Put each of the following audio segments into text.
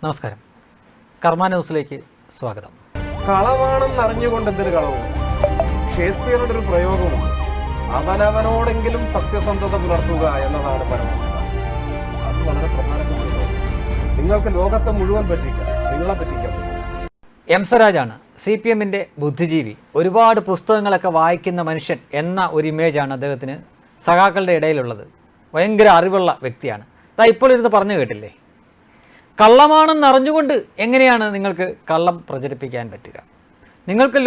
നമസ്കാരം. കർമ്മ ന്യൂസിലേക്ക് സ്വാഗതം. കളവാണെന്ന് അറിഞ്ഞുകൊണ്ട് എന്തൊരു കളവും. ഷേക്സ്പിയറുടെ ഒരു പ്രയോഗമുണ്ട്, അവനവനോടെങ്കിലും സത്യസന്ധത പുലർത്തുക എന്നതാണ് പരമത. അത് വളരെ പ്രധാനപ്പെട്ട. നിങ്ങൾക്ക് ലോകത്തെ മുഴുവൻ പറ്റിക്കാം, നിങ്ങളെ പറ്റിക്കാം. എം സ്വരാജാണ് CPMന്റെ ബുദ്ധിജീവി, ഒരുപാട് പുസ്തകങ്ങളൊക്കെ വായിക്കുന്ന മനുഷ്യൻ എന്ന ഒരു ഇമേജാണ് അദ്ദേഹത്തിന് സഖാക്കളുടെ ഇടയിലുള്ളത്. ഭയങ്കര അറിവുള്ള വ്യക്തിയാണ്. ഇപ്പോൾ ഇരുന്ന് പറഞ്ഞു കേട്ടില്ലേ, കള്ളമാണെന്ന് അറിഞ്ഞുകൊണ്ട് എങ്ങനെയാണ് നിങ്ങൾക്ക് കള്ളം പ്രചരിപ്പിക്കാൻ പറ്റുക? നിങ്ങൾക്ക്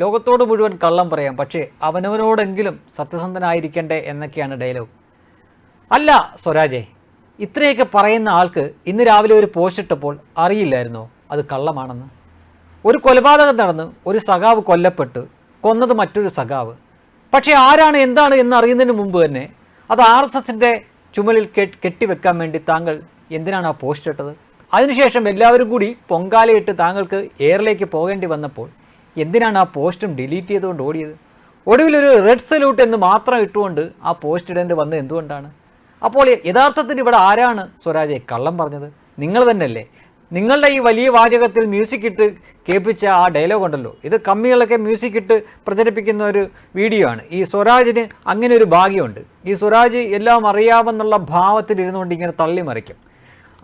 ലോകത്തോട് മുഴുവൻ കള്ളം പറയാം, പക്ഷേ അവനവനോടെങ്കിലും സത്യസന്ധനായിരിക്കണ്ടേ എന്നൊക്കെയാണ് ഡയലോഗ്. അല്ല സ്വരാജേ, ഇത്രയൊക്കെ പറയുന്ന ആൾക്ക് ഇന്ന് രാവിലെ ഒരു പോസ്റ്റ് ഇട്ടപ്പോൾ അറിയില്ലായിരുന്നോ അത് കള്ളമാണെന്ന്? ഒരു കൊലപാതകം നടന്ന് ഒരു സഖാവ് കൊല്ലപ്പെട്ടു, കൊന്നത് മറ്റൊരു സഖാവ്. പക്ഷേ ആരാണ് എന്താണ് എന്ന് അറിയുന്നതിന് മുമ്പ് തന്നെ അത് RSSന്റെ ചുമലിൽ കെട്ടിവെക്കാൻ വേണ്ടി താങ്കൾ എന്തിനാണ് ആ പോസ്റ്റ് ഇട്ടത്? അതിനുശേഷം എല്ലാവരും കൂടി പൊങ്കാലയിട്ട് താങ്കൾക്ക് എയറിലേക്ക് പോകേണ്ടി വന്നപ്പോൾ എന്തിനാണ് ആ പോസ്റ്റും ഡിലീറ്റ് ചെയ്തുകൊണ്ട് ഓടിയത്? ഒടുവിലൊരു റെഡ് സല്യൂട്ട് എന്ന് മാത്രം ഇട്ടുകൊണ്ട് ആ പോസ്റ്റ് ഇടേണ്ടി വന്നത് എന്തുകൊണ്ടാണ്? അപ്പോൾ യഥാർത്ഥത്തിൽ ഇവിടെ ആരാണ് സ്വരാജെ കള്ളം പറഞ്ഞത്? നിങ്ങൾ തന്നെയല്ലേ. നിങ്ങളുടെ ഈ വലിയ വാചകത്തിൽ മ്യൂസിക് ഇട്ട് കേൾപ്പിച്ച ആ ഡയലോഗ് ഉണ്ടല്ലോ, ഇത് കമ്മികളൊക്കെ മ്യൂസിക് ഇട്ട് പ്രചരിപ്പിക്കുന്ന ഒരു വീഡിയോ ആണ്. ഈ സ്വരാജിന് അങ്ങനെ ഒരു ഭാഗ്യമുണ്ട്. ഈ സ്വരാജ് എല്ലാം അറിയാമെന്നുള്ള ഭാവത്തിൽ ഇരുന്നുകൊണ്ട് ഇങ്ങനെ തള്ളിമറിക്കും.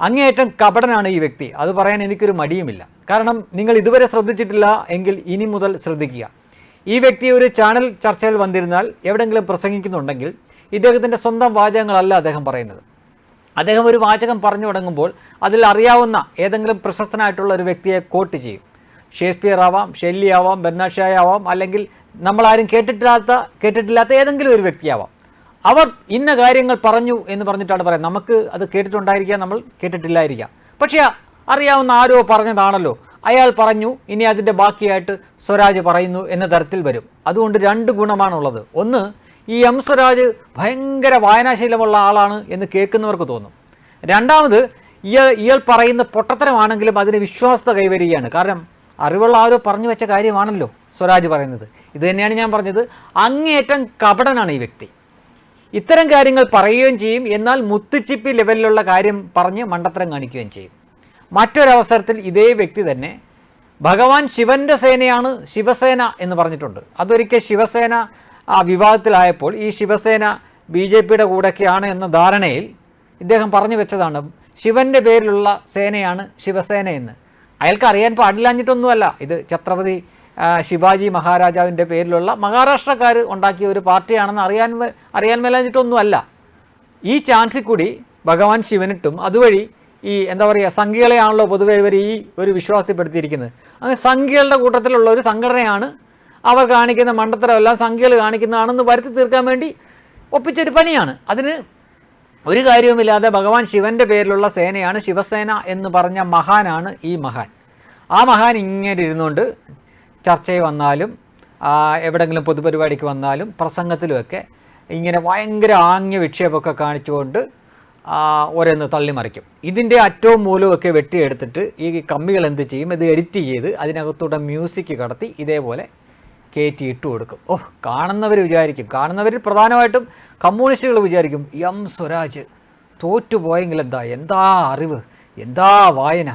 അങ്ങേയറ്റം കപടനാണ് ഈ വ്യക്തി. അത് പറയാൻ എനിക്കൊരു മടിയുമില്ല. കാരണം നിങ്ങൾ ഇതുവരെ ശ്രദ്ധിച്ചിട്ടില്ല എങ്കിൽ ഇനി മുതൽ ശ്രദ്ധിക്കുക. ഈ വ്യക്തി ഒരു ചാനൽ ചർച്ചയിൽ വന്നിരുന്നാൽ, എവിടെയെങ്കിലും പ്രസംഗിക്കുന്നുണ്ടെങ്കിൽ ഇദ്ദേഹത്തിൻ്റെ സ്വന്തം വാചകങ്ങളല്ല അദ്ദേഹം പറയുന്നത്. അദ്ദേഹം ഒരു വാചകം പറഞ്ഞു തുടങ്ങുമ്പോൾ അതിൽ അറിയാവുന്ന ഏതെങ്കിലും പ്രശസ്തനായിട്ടുള്ള ഒരു വ്യക്തിയെ കോട്ട് ചെയ്യും. ഷേക്സ്പിയർ ആവാം, ഷെല്ലി ആവാം, ബെർണാഡ് ഷാ ആവാം, അല്ലെങ്കിൽ നമ്മളാരും കേട്ടിട്ടില്ലാത്ത ഏതെങ്കിലും ഒരു വ്യക്തിയാവാം. അവർ ഇന്ന കാര്യങ്ങൾ പറഞ്ഞു എന്ന് പറഞ്ഞിട്ടാണ് പറയുന്നത്. നമുക്ക് അത് കേട്ടിട്ടുണ്ടായിരിക്കാം, നമ്മൾ കേട്ടിട്ടില്ലായിരിക്കാം. പക്ഷേ അറിയാവുന്ന ആരോ പറഞ്ഞതാണല്ലോ, അയാൾ പറഞ്ഞു, ഇനി അതിൻ്റെ ബാക്കിയായിട്ട് സ്വരാജ് പറയുന്നു എന്ന തരത്തിൽ വരും. അതുകൊണ്ട് രണ്ട് ഗുണമാണുള്ളത്. ഒന്ന്, ഈ എം സ്വരാജ് ഭയങ്കര വായനാശീലമുള്ള ആളാണ് എന്ന് കേൾക്കുന്നവർക്ക് തോന്നും. രണ്ടാമത്, ഇയാൾ പറയുന്ന പൊട്ടത്തരമാണെങ്കിലും അതിന് വിശ്വാസത കൈവരികയാണ്. കാരണം അറിവുള്ള ആരോ പറഞ്ഞു വെച്ച കാര്യമാണല്ലോ സ്വരാജ് പറയുന്നത്. ഇത് തന്നെയാണ് ഞാൻ പറഞ്ഞത്, അങ്ങേയറ്റം കപടനാണ് ഈ വ്യക്തി. ഇത്തരം കാര്യങ്ങൾ പറയുകയും ചെയ്യും, എന്നാൽ മുത്തുച്ചിപ്പി ലെവലിലുള്ള കാര്യം പറഞ്ഞ് മണ്ടത്തരം കാണിക്കുകയും ചെയ്യും. മറ്റൊരവസരത്തിൽ ഇതേ വ്യക്തി തന്നെ ഭഗവാൻ ശിവൻ്റെ സേനയാണ് ശിവസേന എന്ന് പറഞ്ഞിട്ടുണ്ട്. അതൊരിക്കൽ ശിവസേന വിവാദത്തിലായപ്പോൾ ഈ ശിവസേന BJPയുടെ കൂടെയൊക്കെയാണ് എന്ന ധാരണയിൽ ഇദ്ദേഹം പറഞ്ഞു വെച്ചതാണ് ശിവൻ്റെ പേരിലുള്ള സേനയാണ് ശിവസേന എന്ന്. അയാൾക്ക് അറിയാൻ പാടില്ലാഞ്ഞിട്ടൊന്നുമല്ല, ഇത് ഛത്രപതി ശിവാജി മഹാരാജാവിൻ്റെ പേരിലുള്ള മഹാരാഷ്ട്രക്കാർ ഉണ്ടാക്കിയ ഒരു പാർട്ടിയാണെന്ന് അറിയാൻ മേലാഞ്ഞിട്ടൊന്നുമല്ല. ഈ ചാൻസിൽ കൂടി ഭഗവാൻ ശിവനിട്ടും അതുവഴി ഈ എന്താ പറയുക, സംഘികളെയാണല്ലോ പൊതുവെ ഇവർ ഈ ഒരു വിശ്വാസത്തിൽപ്പെടുത്തിയിരിക്കുന്നത്. അങ്ങനെ സംഘികളുടെ കൂട്ടത്തിലുള്ള ഒരു സംഘടനയാണ്. അവർ കാണിക്കുന്ന മണ്ടത്തരമെല്ലാം സംഖ്യകൾ കാണിക്കുന്നതാണെന്ന് വരുത്തി തീർക്കാൻ വേണ്ടി ഒപ്പിച്ചൊരു പണിയാണ്. അതിന് ഒരു കാര്യവുമില്ലാതെ ഭഗവാൻ ശിവൻ്റെ പേരിലുള്ള സേനയാണ് ശിവസേന എന്ന് പറഞ്ഞ മഹാനാണ് ഈ മഹാൻ. ആ മഹാൻ ഇങ്ങനെ ഇരുന്നുകൊണ്ട് ചർച്ചയിൽ വന്നാലും എവിടെയെങ്കിലും പൊതുപരിപാടിക്ക് വന്നാലും പ്രസംഗത്തിലുമൊക്കെ ഇങ്ങനെ ഭയങ്കര ആംഗ്യ വിക്ഷേപമൊക്കെ കാണിച്ചുകൊണ്ട് ഓരോന്ന് തള്ളിമറിക്കും. ഇതിൻ്റെ അറ്റവും മൂലമൊക്കെ വെട്ടിയെടുത്തിട്ട് ഈ കമ്മികൾ എന്ത് ചെയ്യും, ഇത് എഡിറ്റ് ചെയ്ത് അതിനകത്തൂടെ മ്യൂസിക് കടത്തി ഇതേപോലെ കയറ്റി ഇട്ട് കൊടുക്കും. കാണുന്നവർ വിചാരിക്കും, കാണുന്നവരിൽ പ്രധാനമായിട്ടും കമ്മ്യൂണിസ്റ്റുകൾ വിചാരിക്കും, എം സ്വരാജ് തോറ്റുപോയെങ്കിൽ എന്താ അറിവ്, എന്താ വായന,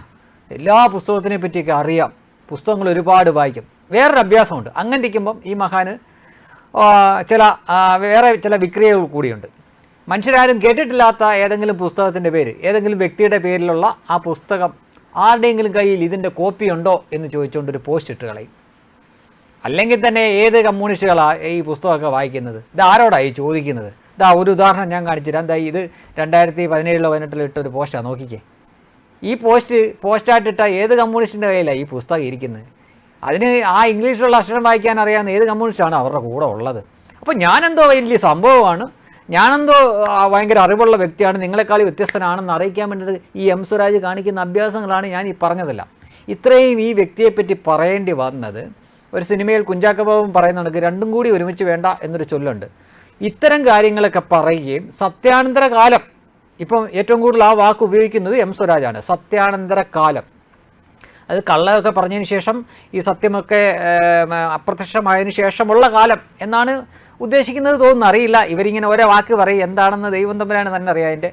എല്ലാ പുസ്തകത്തിനെ പറ്റിയൊക്കെ അറിയാം, പുസ്തകങ്ങൾ ഒരുപാട് വായിക്കും. വേറൊരു അഭ്യാസമുണ്ട്. അങ്ങനെ ഇരിക്കുമ്പം ഈ മഹാന് വേറെ ചില വിക്രിയകൾ കൂടിയുണ്ട്. മനുഷ്യരാരും കേട്ടിട്ടില്ലാത്ത ഏതെങ്കിലും പുസ്തകത്തിൻ്റെ പേര്, ഏതെങ്കിലും വ്യക്തിയുടെ പേരിലുള്ള ആ പുസ്തകം ആരുടെയെങ്കിലും കയ്യിൽ ഇതിൻ്റെ കോപ്പി ഉണ്ടോ എന്ന് ചോദിച്ചുകൊണ്ടൊരു പോസ്റ്റ് ഇട്ട് കളയും. അല്ലെങ്കിൽ തന്നെ ഏത് കമ്മ്യൂണിസ്റ്റുകളാണ് ഈ പുസ്തകമൊക്കെ വായിക്കുന്നത്? ഇത് ആരോടാണ് ഈ ചോദിക്കുന്നത്? ഒരു ഉദാഹരണം ഞാൻ കാണിച്ചുതരാം. ഇത് 2017-18 ഇട്ടൊരു പോസ്റ്റാണ്, നോക്കിക്കേ. ഈ പോസ്റ്റായിട്ടിട്ട ഏത് കമ്മ്യൂണിസ്റ്റിൻ്റെ കയ്യിലാണ് ഈ പുസ്തകം ഇരിക്കുന്നത്? അതിന് ആ ഇംഗ്ലീഷിലുള്ള അക്ഷരം വായിക്കാൻ അറിയാവുന്ന ഏത് കമ്മ്യൂണിസ്റ്റാണ് അവരുടെ കൂടെ ഉള്ളത്? അപ്പോൾ ഞാനെന്തോ വലിയ സംഭവമാണ്, ഞാനെന്തോ ഭയങ്കര അറിവുള്ള വ്യക്തിയാണ്, നിങ്ങളെക്കാൾ വ്യത്യസ്തനാണെന്ന് അറിയിക്കാൻ വേണ്ടിയിട്ട് ഈ എം സ്വരാജ് കാണിക്കുന്ന അഭ്യാസങ്ങളാണ് ഞാൻ ഈ പറഞ്ഞതല്ല. ഇത്രയും ഈ വ്യക്തിയെപ്പറ്റി പറയേണ്ടി വന്നത് ഒരു സിനിമയിൽ കുഞ്ചാക്കോബാബു പറയുന്നുണ്ട്, രണ്ടും കൂടി ഒരുമിച്ച് വേണ്ട എന്നൊരു ചൊല്ലുണ്ട്. ഇത്തരം കാര്യങ്ങളൊക്കെ പറയുകയും സത്യാനന്തര കാലം, ഇപ്പം ഏറ്റവും കൂടുതൽ ആ വാക്ക് ഉപയോഗിക്കുന്നത് എം സ്വരാജാണ്, സത്യാനന്തര കാലം. അത് കള്ളമൊക്കെ പറഞ്ഞതിന് ശേഷം ഈ സത്യമൊക്കെ അപ്രത്യക്ഷമായതിനു ശേഷമുള്ള കാലം എന്നാണ് ഉദ്ദേശിക്കുന്നത് തോന്നുന്നു, അറിയില്ല. ഇവരിങ്ങനെ ഓരോ വാക്ക് പറയും, എന്താണെന്ന് ദൈവം തമ്പുരാന് തന്നെ അറിയാം അതിൻ്റെ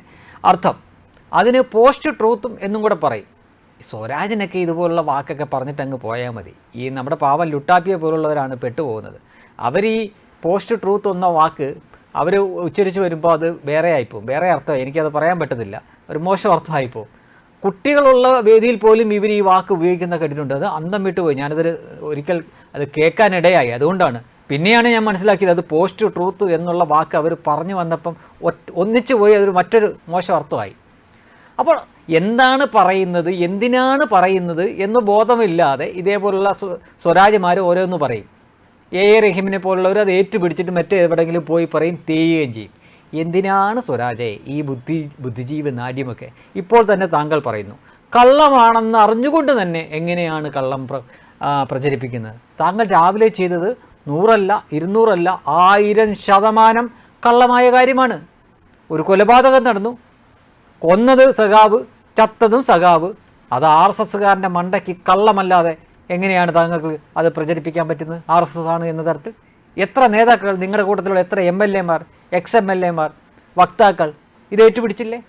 അർത്ഥം. അതിന് പോസ്റ്റ് ട്രൂത്തും എന്നും കൂടെ പറയും. സ്വരാജിനൊക്കെ ഇതുപോലുള്ള വാക്കൊക്കെ പറഞ്ഞിട്ട് അങ്ങ് പോയാൽ മതി. ഈ നമ്മുടെ പാവം ലുട്ടാപ്പിയെ പോലുള്ളവരാണ് പെട്ടുപോകുന്നത്. അവർ ഈ പോസ്റ്റ് ട്രൂത്ത് എന്ന വാക്ക് അവർ ഉച്ചരിച്ച് വരുമ്പോൾ അത് വേറെ ആയിപ്പോവും, വേറെ അർത്ഥം, എനിക്കത് പറയാൻ പറ്റുന്നില്ല, ഒരു മോശം അർത്ഥമായിപ്പോവും. കുട്ടികളുള്ള വേദിയിൽ പോലും ഇവർ ഈ വാക്ക് ഉപയോഗിക്കുന്ന കേട്ടിട്ടുണ്ട്. അത് അന്തം വിട്ടുപോയി. ഞാനതൊരു ഒരിക്കൽ അത് കേൾക്കാനിടയായി. അതുകൊണ്ടാണ് പിന്നെയാണ് ഞാൻ മനസ്സിലാക്കിയത് അത് പോസ്റ്റ് ട്രൂത്ത് എന്നുള്ള വാക്ക് അവർ പറഞ്ഞു വന്നപ്പം ഒന്നിച്ചു പോയി അതൊരു മറ്റൊരു മോശം അർത്ഥമായി. അപ്പോൾ എന്താണ് പറയുന്നത്, എന്തിനാണ് പറയുന്നത് എന്ന് ബോധമില്ലാതെ ഇതേപോലുള്ള സ്വരാജ്യമാർ ഓരോന്ന് പറയും. എ റഹീമിനെ പോലുള്ളവർ അത് ഏറ്റുപിടിച്ചിട്ട് മറ്റെവിടെയെങ്കിലും പോയി പറയും, തേയുകയും ചെയ്യും. എന്തിനാണ് സ്വരാജയെ ഈ ബുദ്ധിജീവി നാട്യമൊക്കെ? ഇപ്പോൾ തന്നെ താങ്കൾ പറയുന്നു കള്ളമാണെന്ന് അറിഞ്ഞുകൊണ്ട് തന്നെ എങ്ങനെയാണ് കള്ളം പ്രചരിപ്പിക്കുന്നത്? താങ്കൾ രാവിലെ ചെയ്തത് 100 അല്ല 200 അല്ല 1000% കള്ളമായ കാര്യമാണ്. ഒരു കൊലപാതകം നടന്നു, കൊന്നത് സഖാവ്, ചത്തതും സഖാവ്. അത് RSSകാരൻ്റെ മണ്ടയ്ക്ക് കള്ളമല്ലാതെ എങ്ങനെയാണ് താങ്കൾക്ക് അത് പ്രചരിപ്പിക്കാൻ പറ്റുന്നത്? RSS ആണ് എന്ന തരത്തിൽ എത്ര നേതാക്കൾ, നിങ്ങളുടെ കൂട്ടത്തിലുള്ള എത്ര MLA മാർ, XMLA മാർ, വക്താക്കൾ ഇത് ഏറ്റുപിടിച്ചില്ലേ?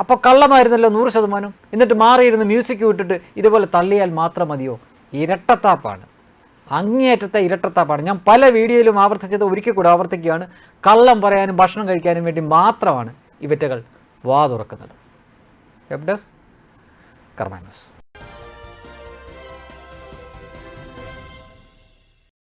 അപ്പോൾ കള്ളമായിരുന്നല്ലോ 100%. എന്നിട്ട് മാറിയിരുന്ന് മ്യൂസിക് വിട്ടിട്ട് ഇതുപോലെ തള്ളിയാൽ മാത്രം മതിയോ? ഇരട്ടത്താപ്പാണ്, അങ്ങേയറ്റത്തെ ഇരട്ടത്താപ്പാണ്. ഞാൻ പല വീഡിയോയിലും ആവർത്തിച്ചത് ഒരിക്കൽ കൂടെ ആവർത്തിക്കുകയാണ്. കള്ളം പറയാനും ഭക്ഷണം കഴിക്കാനും വേണ്ടി മാത്രമാണ് ഇവറ്റകൾ വാ തുറക്കുന്നത്. വെബ് ഡെസ്ക് കർമ്മ ന്യൂസ്.